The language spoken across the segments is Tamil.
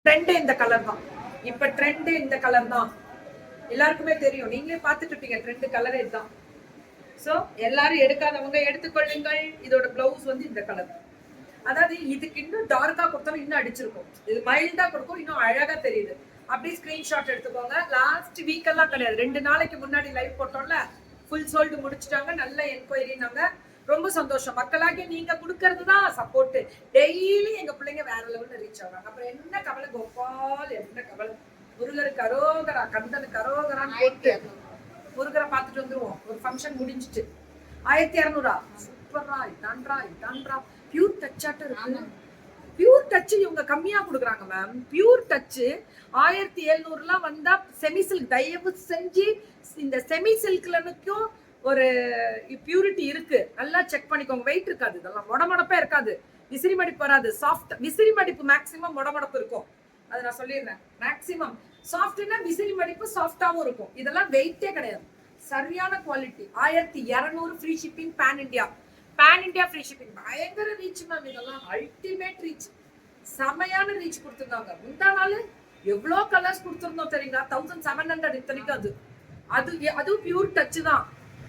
ட்ரெண்ட் இந்த கலர் தான். இப்ப ட்ரெண்ட் இந்த கலர் தான், எல்லாருக்குமே தெரியும். நீங்களே பார்த்துட்டு இருப்பீங்க, ட்ரெண்ட் கலரே இதுதான். ஸோ எல்லாரும் எடுக்காதவங்க எடுத்துக்கொள்ளுங்கள். இதோட பிளவுஸ் வந்து இந்த கலர். அதாவது இதுக்கு இன்னும் டார்க்கா கொடுத்தாலும் இன்னும் அடிச்சிருக்கும். இது மைல்டா கொடுக்கும், இன்னும் அழகா தெரியுது. அப்படியே ஸ்கிரீன்ஷாட் எடுத்துக்கோங்க. லாஸ்ட் வீக் எல்லாம் கிடையாது, 2 நாளைக்கு முன்னாடி லைவ் போட்டோம்ல, ஃபுல் சோல்டு முடிச்சிட்டாங்க. நல்ல என்கொயரினாங்க. ரொம்ப சந்தோஷம். மக்களாகி நீங்க கொடுக்கறது தான் சப்போர்ட். டெய்லி எங்க பிள்ளைங்க வேற லெவல்ல ரீச் ஆகுறாங்க. அப்புறம் என்ன கவலை கோபால், என்ன கவலை. முருகருக்கு அரோகரா, கந்தனுக்கு அரோகரான்னு போட்டு முருகரை பார்த்துட்டு வந்துருவோம். ஒரு ஃபங்க்ஷன் முடிஞ்சிட்டு 1200. சூப்பரா, இதான்றா பியூர் டச்சாட்டம் இருக்கு. பியூர் டச் இவங்க கம்மியா கொடுக்குறாங்க மேம். பியூர் டச் 1700 வந்தா செமி சில்க். தயவு செஞ்சு இந்த செமி சில்க்லனுக்கும் ஒரு பியூரிட்டி இருக்கு, நல்லா செக் பண்ணிக்கோங்க. வெயிட் இருக்காது, இதெல்லாம் மொடமடப்பே இருக்காது, விசிறி மடிப்பு வராது. சாஃப்ட் விசிறி மடிப்பு மேக்சிமம் மொடமடப்பு இருக்கும், அது நான் சொல்லிடுறேன். மேக்சிமம் சாஃப்ட்னா விசிறி மடிப்பு சாஃப்டாவும் இருக்கும். இதெல்லாம் வெயிட்டே கிடையாது, சரியான quality. 1200 free shipping, pan India. Pan India free shipping. பயங்கர ரீச் மேம், இதெல்லாம் அல்டிமேட் ரீச். செமையான ரீச் கொடுத்துருந்தாங்க. முந்தா நாள் எவ்வளோ கலர்ஸ் கொடுத்துருந்தோம் தெரியுங்களா? 1700 இத்தனைக்கும். அதுவும் பியூர் டச் தான்.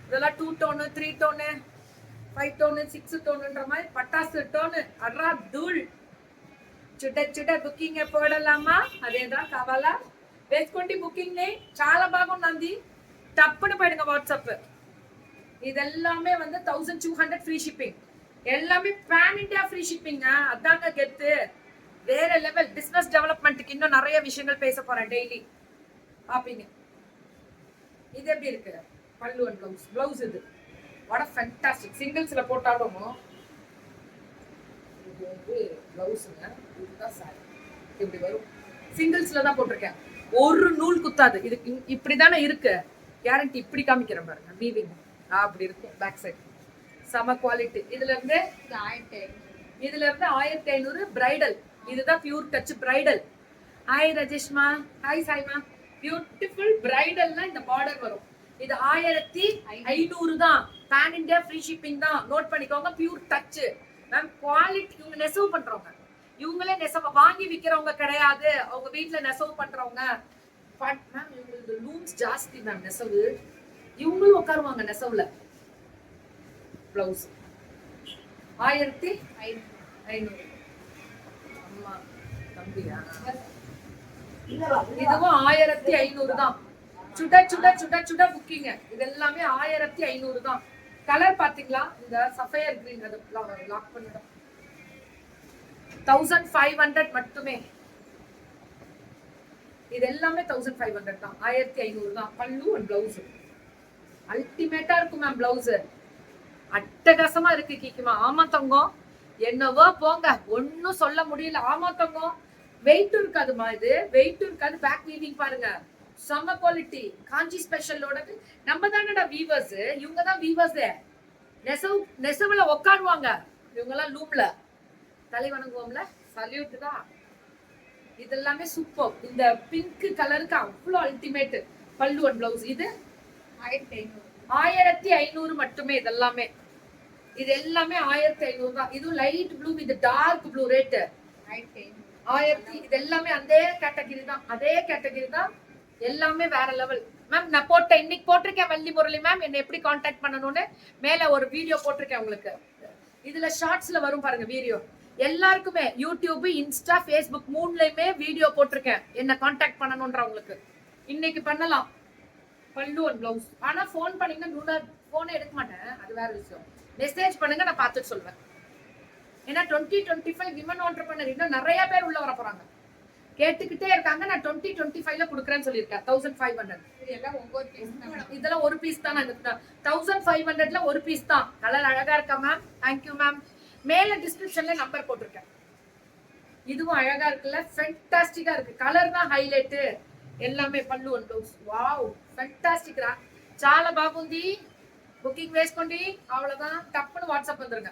இதெல்லாம் 2 டோனு, 3 டோனு, 5 டோனு, 6 டோனுன்ற மாதிரி பட்டாசு டோனு. அட்ரா தூள். சுட బుకింగ్ పోడలామా, అదేదా కావాలా వేసుకోండి బుకింగ్ ని. చాలా బాగుంది. టప్పున పోయిடுங்க వాట్సాప్. இதெல்லாமே வந்து 1200 ஃப்ரீ ஷிப்பிங். எல்லாமே பேன் இந்தியா ஃப்ரீ ஷிப்பிங். அதாங்க கெத்து. வேற லெவல். பிசினஸ் டெவலப்மெண்ட்க்கு இன்னும் நிறைய விஷயங்கள் பேச போறேன் டெய்லி. பாப்பீங்க. இது எப்படி இருக்கு? பல்லு அண்ட் பிளவுஸ். பிளவுஸ் இது வாட் a fantastic. சிங்கிள்ஸ்ல போட்டாலும் இது வந்து பிளவுஸ்ங்க. இதுதான் சாரி. இப்படி வரும். சிங்கிள்ஸ்ல தான் போட்டிருக்கேன். ஒரு நூல் குத்தாது. இது இப்படிதானே இருக்கு. கேரண்டி. இப்படி காமிக்கிறேன் பாருங்க. வீவிங் அப்படி இருக்கும். பேக் சைடு சம குவாலிட்டி. இதுல இருந்து 1500 பிரைடல். இதுதான் pure touch bridal. Hi Rajeshma, hi Saima. Beautiful பிரைடல்னா இந்த பார்டர் வரும். இது 1500 தான். பேன் இந்தியா ஃப்ரீ ஷிப்பிங் தான். நோட் பண்ணிக்கோங்க. Pure touch ma'am. குவாலிட்டி. இவங்க நெசவு பண்றவங்க, இவங்களே நெசவு வாங்கி விக்கிறவங்க கிடையாது. அவங்க வீட்டுல நெசவு பண்றவங்க மேம். இவங்களுக்கு லூம்ஸ் ஜாஸ்தி மேம். நெசவு இவங்களும் உட்காருவாங்க நெசவுல. பிளவுஸ் 1500. அம்மா தம்பியா, இதுவும் 1500 தான். சுட புக்கிங்க. இது எல்லாமே 1500 தான். கலர் பாத்தீங்களா? இந்த சஃபயர் கிரீன். அது லாக் பண்ணிடும். 1500 மட்டுமே. இது எல்லாமே 1500 தான். 1500 தான். பல்லு அண்ட் பிளவுஸ் அல்டிமேட்டா இருக்கும் மேம். பிளவுஸ் அட்டகாசமா இருக்கு கீக்கிமா. ஆமா தங்கம், என்னவோ போங்க, ஒன்னும் சொல்ல முடியல. ஆமா தங்கம், வெயிட்டும் இருக்காதுமா. இது வெயிட்டும் இருக்காது. பேக் வீவிங் பாருங்க, செம்ம குவாலிட்டி. காஞ்சி ஸ்பெஷலோட. நம்ம தானடா வீவர்ஸ், இவங்க தான் வீவர்ஸ். நெசவுல உட்காருவாங்க இவங்க எல்லாம். லூம்ல தலை வணங்குவோம்ல, சல்யூட் தான். இதெல்லாமே சூப்பர். இந்த பிங்க் கலருக்கு அவ்வளோ அல்டிமேட். பல்லு அண்ட் பிளவுஸ். இது 1500 மட்டுமே. இதெல்லாமே இது எல்லாமே 1500 தான். இது லைட் ப்ளூ, இது டார்க் ப்ளூ. ரேட்டு 1000. இது எல்லாமே அதே கேட்டகரி தான். அதே கேட்டகரி தான். எல்லாமே வேற லெவல் மேம். நான் போட்டேன், இன்னைக்கு போட்டிருக்கேன் வள்ளி முரளி மேம். என்ன எப்படி கான்டாக்ட் பண்ணணும்னு மேல ஒரு வீடியோ போட்டிருக்கேன் உங்களுக்கு. இதுல ஷார்ட்ஸ்ல வரும் பாருங்க வீடியோ. எல்லாருக்குமே யூடியூப், இன்ஸ்டா, ஃபேஸ்புக் 3லயுமே வீடியோ போட்டிருக்கேன். என்ன கான்டாக்ட் பண்ணணும்ன்றவங்களுக்கு இன்னைக்கு பண்ணலாம். பல்லு அண்ட் பிளவுஸ். ஆனா போன் பண்ணீங்கன்னா போனே எடுக்க மாட்டேன், அது வேற விஷயம். மெசேஜ் பண்ணுங்க, நான் பார்த்துட்டு சொல்வேன். ஏன்னா 2025 விமன் ஆண்டர்பிரனர் இன்னும் நிறைய பேர் உள்ள வர போறாங்க. கேட்டுக்கிட்டே இருக்காங்க. நான் 2025ல கொடுக்குறேன்னு சொல்லியிருக்கேன். 1500. இதெல்லாம் ஒரு பீஸ் தான். 1500ல ஒரு பீஸ் தான். கலர் அழகா இருக்கா மேம்? Thank you ma'am. மேல டிஸ்கிரிப்ஷன்ல நம்பர் போட்டிருக்கேன். இதுவும் அழகா இருக்குல்ல, ஃபேண்டாஸ்டிக்கா இருக்கு. கலர் தான் ஹைலைட். எல்லாமே పళ్ళు అండ్ బ్లౌజ్. వావ్ ஃபேண்டாஸ்டிக் ரா. చాలా బాగుంది. బుకింగ్ వేసుకోండి. அவ்வளவுதான். டப்புன்னு வாட்ஸ்அப் வந்துருங்க.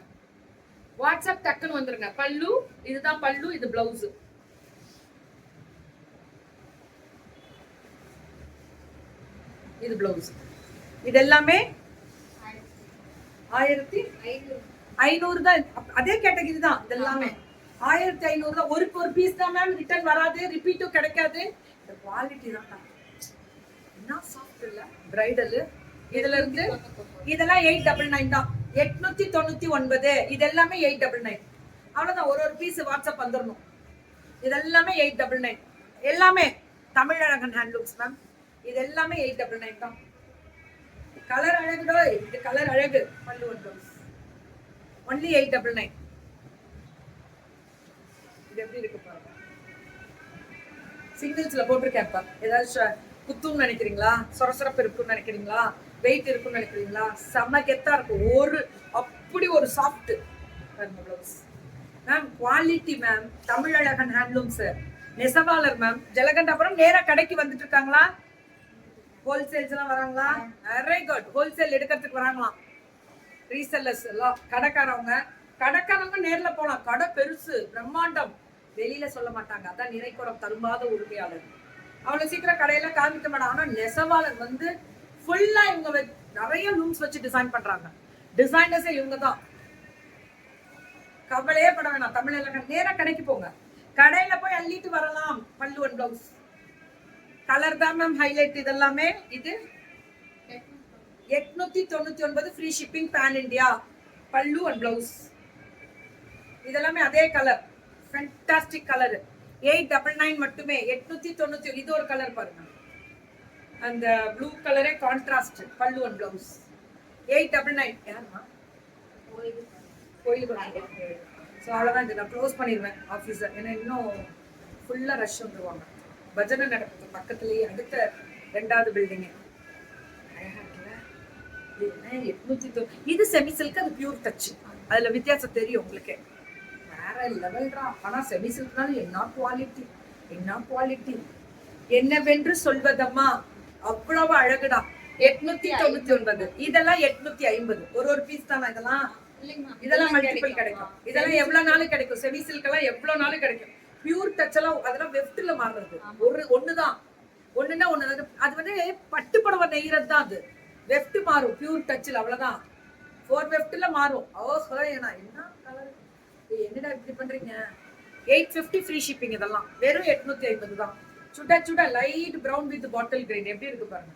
வாட்ஸ்அப் டக்குன்னு வந்துருங்க. பல்லு இதுதான் பல்லு, இது பிளவுஸ். இது பிளவுஸ். இது எல்லாமே 1500 தான். அதே கேட்டகரி தான் இது எல்லாமே. 1500 தான். ஒரு பீஸ் தான் மேம், ரிட்டர்ன் வராது, ரிப்பீட்டும் கிடைக்காது. இந்த குவாலிட்டி தான் என்ன சாஃப்ட் இல்ல பிரைடல். இதுல இருந்து இதெல்லாம் 899 தான். 899 இது எல்லாமே 899. அவ்வளவுதான். ஒரு பீஸ் வாட்ஸ்அப் வந்துடணும். இது எல்லாமே 899. எல்லாமே தமிழழகன் ஹேண்ட்லூம்ஸ் மேம். இது எல்லாமே 899 தான். கலர் அழகுடோ, இது கலர் அழகு. பல்லு வந்து ஒன்லி 899. இது எப்படி இருக்கு பாருங்க. சிங்கிள்ஸ்ல போட்டிருக்கேன்ப்பா. ஏதாவது குத்துன்னு நினைக்கிறீங்களா, சொரசொரப்பு இருக்குன்னு நினைக்கிறீங்களா, வெயிட் இருக்குன்னு நினைக்கிறீங்களா, செம்ம கெத்தா இருக்கும். அப்படி ஒரு soft blouse ma'am. Quality ma'am. Tamizhazhagan handlooms நெசவாளர் மேம். ஜலகண்டாபுரம் நேரா கடைக்கு வந்துட்டு இருக்காங்களா? ஹோல்சேல்ஸ் எல்லாம் வராங்களா? Very good. ஹோல்சேல் எடுக்கிறதுக்கு வராங்களாம் ரீசெல்லர்ஸ் எல்லாம். கடைக்காரவங்க நேர்ல போலாம். கடை பெருசு, பிரம்மாண்டம். வெளியில சொல்ல மாட்டாங்க. அதான் நிறைக்குறம் தரும்பாத உரிமையாளர். அவ்வளவு சீக்கிரம் கடையில காமிக்க மாட்டாங்க. ஆனா நெசவாளர் வந்து ஃபுல்லா இவங்க நிறைய லூம்ஸ் வச்சு டிசைன் பண்றாங்க. டிசைனர்ஸே இவங்க தான். கவலையே பட வேணாம். தமிழ் நேரா கடைக்கு போங்க. கடையில போய் அள்ளிட்டு வரலாம். பல்லு அண்ட் பிளவுஸ் கலர் தான் மேம் ஹைலைட். இதெல்லாமே இது 899 ஃப்ரீ ஷிப்பிங் பேன் இந்தியா. பல்லு அண்ட் பிளவுஸ் இதெல்லாமே அதே கலர். Fantastic colour. 899 மட்டுமே. 890. இது ஒரு கலர் பாருங்க. அந்த ப்ளூ கலரே கான்ட்ராஸ்ட். பல்லு அண்ட் பிளவுஸ் 899. யாருமா கோயிலுக்கு. ஸோ அவ்வளோதான். இது நான் க்ளோஸ் பண்ணிடுவேன் ஆஃபீஸை. ஏன்னா இன்னும் ஃபுல்லாக ரஷ் வந்துடுவாங்க. பஜனை நடக்குது பக்கத்துலேயே, அடுத்த 2வது பில்டிங்கு. அழகா இருக்குல்ல. இது என்ன 890. இது செமி சில்க், அது பியூர் டச். அதில் வித்தியாசம் தெரியும் உங்களுக்கு. வேற லெவல்ரா. ஆனால் செமி சில்க்னாலும் என்ன குவாலிட்டி, என்ன குவாலிட்டி, என்னவென்று சொல்வதம்மா. அவ்வளவு அழகுடா. 899. இதெல்லாம் 850. ஒரு பீஸ் தானே இதெல்லாம். இதெல்லாம் மல்டிபிள் கிடைக்கும். இதெல்லாம் எவ்வளவு நாள் கிடைக்கும். செமி சில்க் எல்லாம் எவ்வளவு நாள் கிடைக்கும். பியூர் டச் எல்லாம் அதெல்லாம் வெஃப்ட்ல மாறுறது. ஒண்ணுதான். ஒண்ணுன்னா ஒண்ணு. அது வந்து பட்டு புடவை நெய்யறது தான். அது வெஃப்ட் மாறும் பியூர் டச்ல. அவ்வளவுதான். 4 வெஃப்ட்ல மாறும். என்ன கலர். என்னடா இப்படி பண்றீங்க. 850 ஃப்ரீ ஷிப்பிங். இதெல்லாம் வெறும் 850 தான். சுட light brown with bottle green. எப்படி இருக்கு பாருங்க.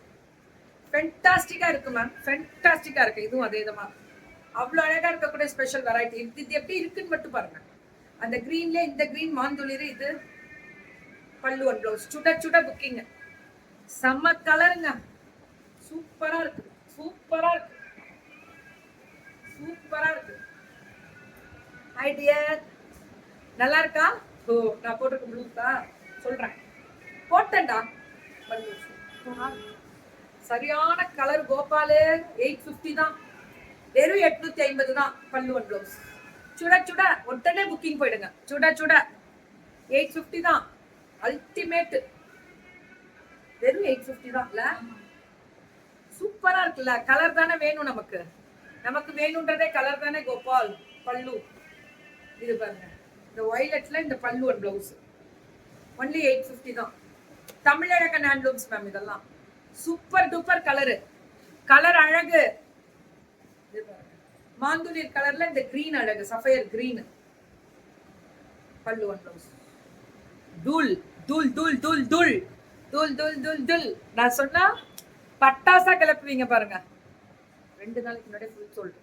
ஃபென்டாஸ்டிக்கா இருக்கு மேம். ஃபென்டாஸ்டிக்கா இருக்கு. இதுவும் அதே தான். அவ்வளவு அழகா இருக்கக்கூடிய ஸ்பெஷல் வெரைட்டி. இது எப்படி இருக்குன்னு மட்டும் பாருங்க. அந்த கிரீன்ல இந்த கிரீன் மாந்துளிரு. இது பல்லு அண்ட் பிளவுஸ். சுட புக்கிங். செம்ம கலருங்க. சூப்பரா இருக்கு. சூப்பரா இருக்கு. சூப்பரா இருக்கு. High dear. நல்லா இருக்கா? ஓ நான் போட்டிருக்க ப்ளூக்கா சொல்றேன். போட்டேன்டா. சரியான கலர். கோபாலு 850 தான். வெறும் 850 தான். பல்லு அண்ட் பிளவுஸ். சுட உடனே புக்கிங் போயிடுங்க. சுட 850 தான். அல்டிமேட். வெறும் 850 தான். இல்ல சூப்பரா இருக்குல்ல. கலர் தானே வேணும் நமக்கு. நமக்கு வேணும்ன்றதே கலர் தானே கோபால். பல்லு இது பாருங்க. இந்த வயலட்ல இந்த பல்லு அண்ட் பிளவுஸ் ஒன்லி 850 தான். Tamizhazhagan handlooms ma'am. இதெல்லாம் சூப்பர் டூப்பர் கலரு. கலர் அழகு. மாந்துளிர் கலர்ல இந்த கிரீன் அழகு. Sapphire green. பல்லு அண்ட் பிளவுஸ். தூள் தூள் தூள் தூள் தூள் தூள் தூள் தூள் தூள். நான் சொன்னா பட்டாசா கிளப்புவீங்க பாருங்க. 2 நாளைக்கு முன்னாடி ஃபுல் சொல்லிட்டு